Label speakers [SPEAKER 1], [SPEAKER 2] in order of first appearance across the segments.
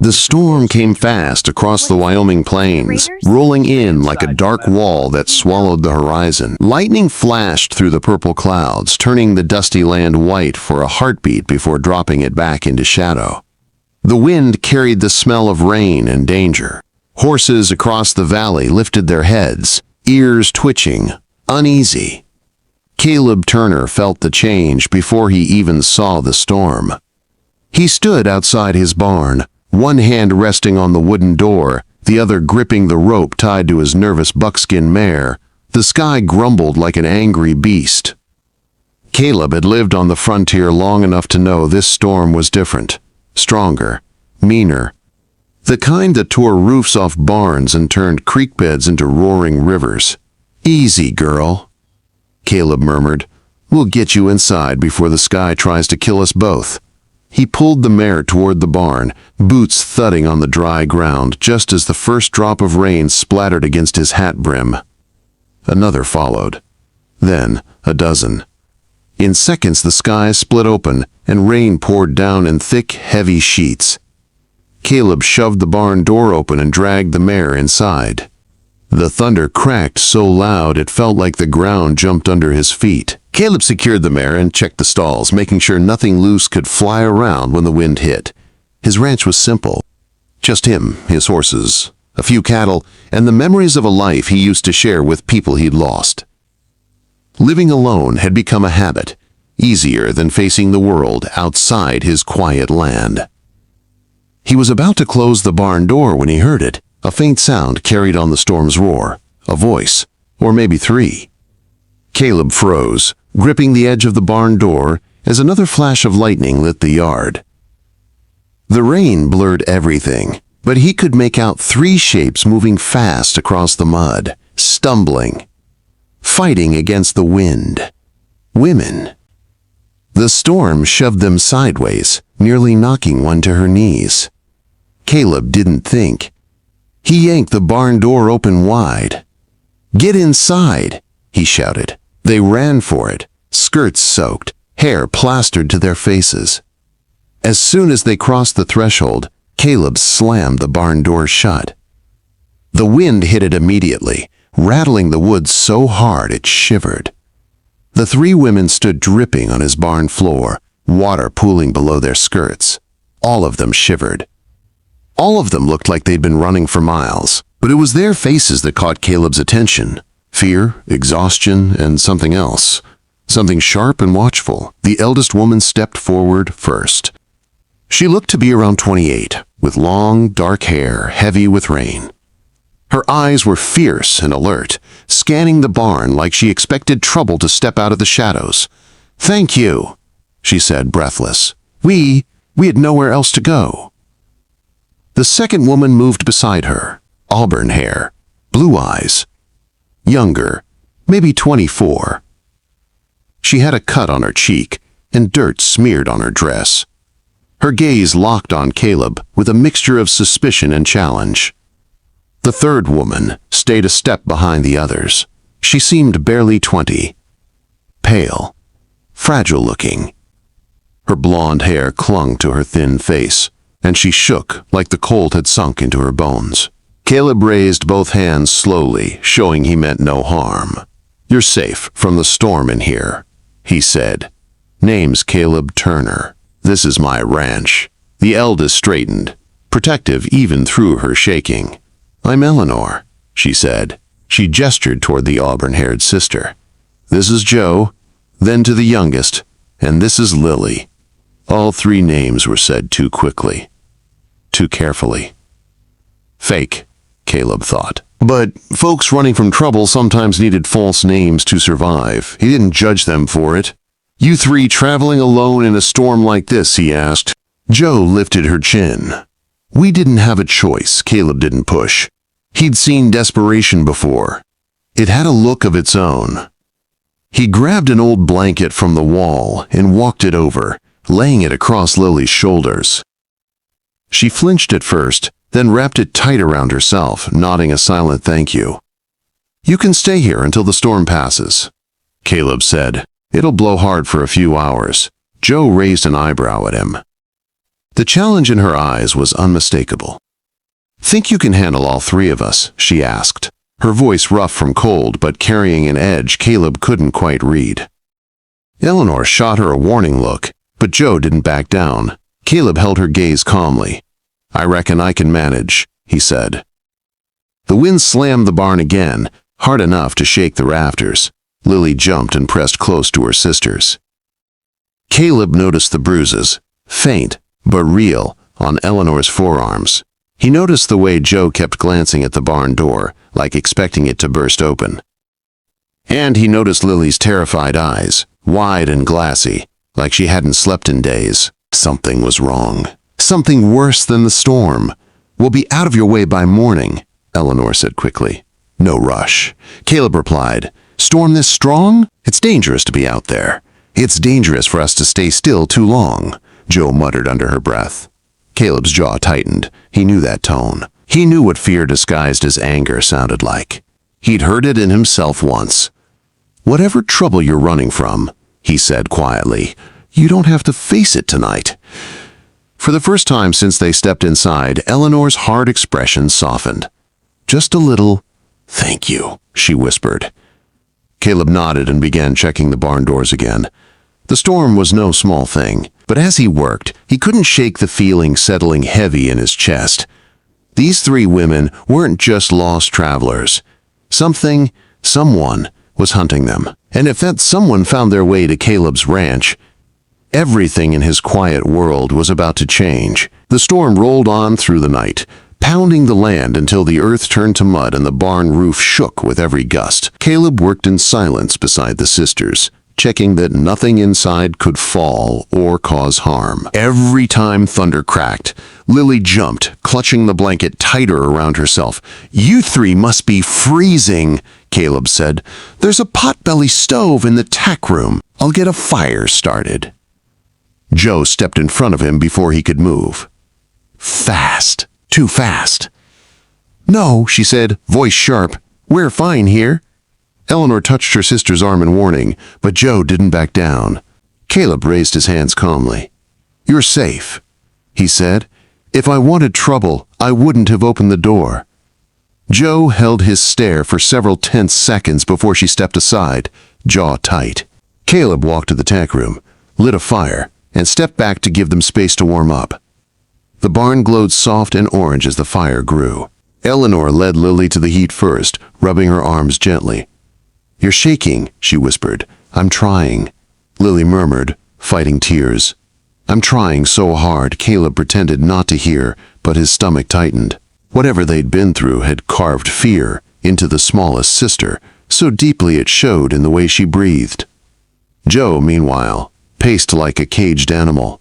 [SPEAKER 1] The storm came fast across the Wyoming plains, rolling in like a dark wall that swallowed the horizon. Lightning flashed through the purple clouds, turning the dusty land white for a heartbeat before dropping it back into shadow. The wind carried the smell of rain and danger. Horses across the valley lifted their heads, ears twitching, uneasy. Caleb Turner felt the change before he even saw the storm. He stood outside his barn, one hand resting on the wooden door, the other gripping the rope tied to his nervous buckskin mare. The sky grumbled like an angry beast. Caleb had lived on the frontier long enough to know this storm was different, stronger, meaner. The kind that tore roofs off barns and turned creek beds into roaring rivers. "Easy, girl," Caleb murmured. "We'll get you inside before the sky tries to kill us both." He pulled the mare toward the barn, boots thudding on the dry ground just as the first drop of rain splattered against his hat brim. Another followed. Then a dozen. In seconds the sky split open and rain poured down in thick, heavy sheets. Caleb shoved the barn door open and dragged the mare inside. The thunder cracked so loud it felt like the ground jumped under his feet. Caleb secured the mare and checked the stalls, making sure nothing loose could fly around when the wind hit. His ranch was simple. Just him, his horses, a few cattle, and the memories of a life he used to share with people he'd lost. Living alone had become a habit, easier than facing the world outside his quiet land. He was about to close the barn door when he heard it. A faint sound carried on the storm's roar, a voice, or maybe three. Caleb froze, gripping the edge of the barn door as another flash of lightning lit the yard. The rain blurred everything, but he could make out three shapes moving fast across the mud, stumbling, fighting against the wind. Women. The storm shoved them sideways, nearly knocking one to her knees. Caleb didn't think. He yanked the barn door open wide. "Get inside," he shouted. They ran for it, skirts soaked, hair plastered to their faces. As soon as they crossed the threshold, Caleb slammed the barn door shut. The wind hit it immediately, rattling the wood so hard it shivered. The three women stood dripping on his barn floor, water pooling below their skirts. All of them shivered. All of them looked like they'd been running for miles, but it was their faces that caught Caleb's attention. Fear, exhaustion, and something else. Something sharp and watchful. The eldest woman stepped forward first. She looked to be around 28, with long, dark hair, heavy with rain. Her eyes were fierce and alert, scanning the barn like she expected trouble to step out of the shadows. "Thank you," she said, breathless. We had nowhere else to go." The second woman moved beside her, auburn hair, blue eyes. Younger, maybe 24. She had a cut on her cheek and dirt smeared on her dress. Her gaze locked on Caleb with a mixture of suspicion and challenge. The third woman stayed a step behind the others. She seemed barely 20. Pale, fragile-looking. Her blonde hair clung to her thin face, and she shook like the cold had sunk into her bones. Caleb raised both hands slowly, showing he meant no harm. "You're safe from the storm in here," he said. "Name's Caleb Turner. This is my ranch." The eldest straightened, protective even through her shaking. "I'm Eleanor," she said. She gestured toward the auburn-haired sister. "This is Joe," then to the youngest, "and this is Lily." All three names were said too quickly, too carefully. Fake, Caleb thought. But folks running from trouble sometimes needed false names to survive. He didn't judge them for it. "You three traveling alone in a storm like this?" he asked. Joe lifted her chin. "We didn't have a choice," Caleb didn't push. He'd seen desperation before. It had a look of its own. He grabbed an old blanket from the wall and walked it over, laying it across Lily's shoulders. She flinched at first, then wrapped it tight around herself, nodding a silent thank you. "You can stay here until the storm passes," Caleb said. "It'll blow hard for a few hours." Joe raised an eyebrow at him. The challenge in her eyes was unmistakable. "Think you can handle all three of us?" she asked, her voice rough from cold but carrying an edge Caleb couldn't quite read. Eleanor shot her a warning look, but Joe didn't back down. Caleb held her gaze calmly. "I reckon I can manage," he said. The wind slammed the barn again, hard enough to shake the rafters. Lily jumped and pressed close to her sisters. Caleb noticed the bruises, faint but real, on Eleanor's forearms. He noticed the way Joe kept glancing at the barn door, like expecting it to burst open. And he noticed Lily's terrified eyes, wide and glassy, like she hadn't slept in days. Something was wrong. Something worse than the storm. "We'll be out of your way by morning," Eleanor said quickly. "No rush," Caleb replied. "Storm this strong? It's dangerous to be out there. It's dangerous for us to stay still too long," Joe muttered under her breath. Caleb's jaw tightened. He knew that tone. He knew what fear disguised as anger sounded like. He'd heard it in himself once. "Whatever trouble you're running from," he said quietly, "you don't have to face it tonight." For the first time since they stepped inside, Eleanor's hard expression softened. "Just a little, thank you," she whispered. Caleb nodded and began checking the barn doors again. The storm was no small thing, but as he worked, he couldn't shake the feeling settling heavy in his chest. These three women weren't just lost travelers. Someone was hunting them. And if that someone found their way to Caleb's ranch, everything in his quiet world was about to change. The storm rolled on through the night, pounding the land until the earth turned to mud and the barn roof shook with every gust. Caleb worked in silence beside the sisters, checking that nothing inside could fall or cause harm. Every time thunder cracked, Lily jumped, clutching the blanket tighter around herself. "You three must be freezing," Caleb said. "There's a potbelly stove in the tack room. I'll get a fire started." Joe stepped in front of him before he could move. "Fast. Too fast." "No," she said, voice sharp. "We're fine here." Eleanor touched her sister's arm in warning, but Joe didn't back down. Caleb raised his hands calmly. "You're safe," he said. "If I wanted trouble, I wouldn't have opened the door." Joe held his stare for several tense seconds before she stepped aside, jaw tight. Caleb walked to the tack room, lit a fire, and stepped back to give them space to warm up. The barn glowed soft and orange as the fire grew. Eleanor led Lily to the heat first, rubbing her arms gently. "You're shaking," she whispered. "I'm trying," Lily murmured, fighting tears. "I'm trying so hard," Caleb pretended not to hear, but his stomach tightened. Whatever they'd been through had carved fear into the smallest sister, so deeply it showed in the way she breathed. Joe, meanwhile, paced like a caged animal.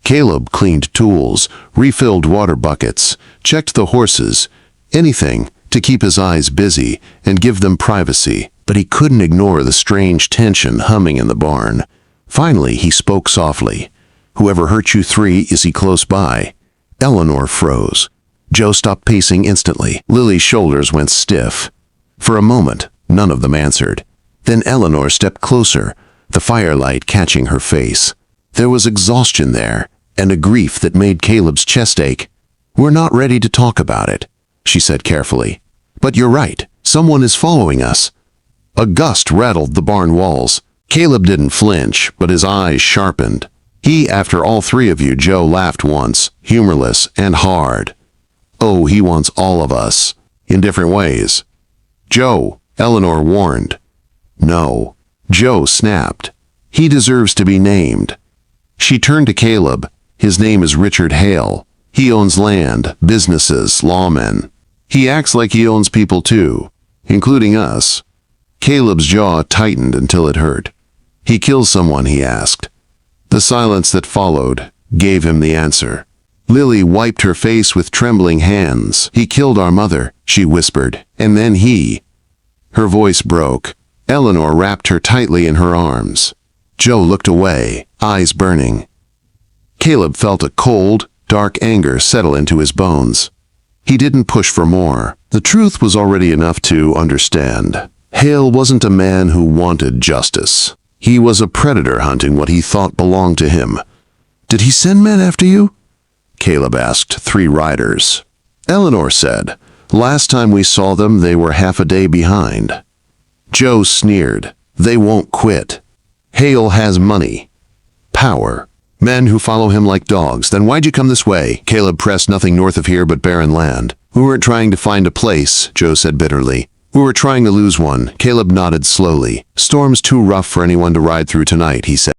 [SPEAKER 1] Caleb cleaned tools, refilled water buckets, checked the horses, anything to keep his eyes busy and give them privacy. But he couldn't ignore the strange tension humming in the barn. Finally, he spoke softly. "Whoever hurt you three, is he close by?" Eleanor froze. Joe stopped pacing instantly. Lily's shoulders went stiff. For a moment, none of them answered. Then Eleanor stepped closer, the firelight catching her face. There was exhaustion there, and a grief that made Caleb's chest ache. "We're not ready to talk about it," she said carefully. "But you're right, someone is following us." A gust rattled the barn walls. Caleb didn't flinch, but his eyes sharpened. "After all three of you," Joe laughed once, humorless and hard. "Oh, he wants all of us, in different ways." "Joe," Eleanor warned. "No," Joe snapped. "He deserves to be named." She turned to Caleb. "His name is Richard Hale. He owns land, businesses, lawmen. He acts like he owns people too, including us." Caleb's jaw tightened until it hurt. "He kills someone?" he asked. The silence that followed gave him the answer. Lily wiped her face with trembling hands. "He killed our mother," she whispered, "and then he—" Her voice broke. Eleanor wrapped her tightly in her arms. Joe looked away, eyes burning. Caleb felt a cold, dark anger settle into his bones. He didn't push for more. The truth was already enough to understand. Hale wasn't a man who wanted justice. He was a predator hunting what he thought belonged to him. "Did he send men after you?" Caleb asked 3 riders. Eleanor said, "Last time we saw them, they were half a day behind." Joe sneered, "They won't quit. Hale has money. Power. Men who follow him like dogs. Then why'd you come this way?" Caleb pressed, "Nothing north of here but barren land." "We weren't trying to find a place," Joe said bitterly. "We were trying to lose one." Caleb nodded slowly. "Storm's too rough for anyone to ride through tonight," he said.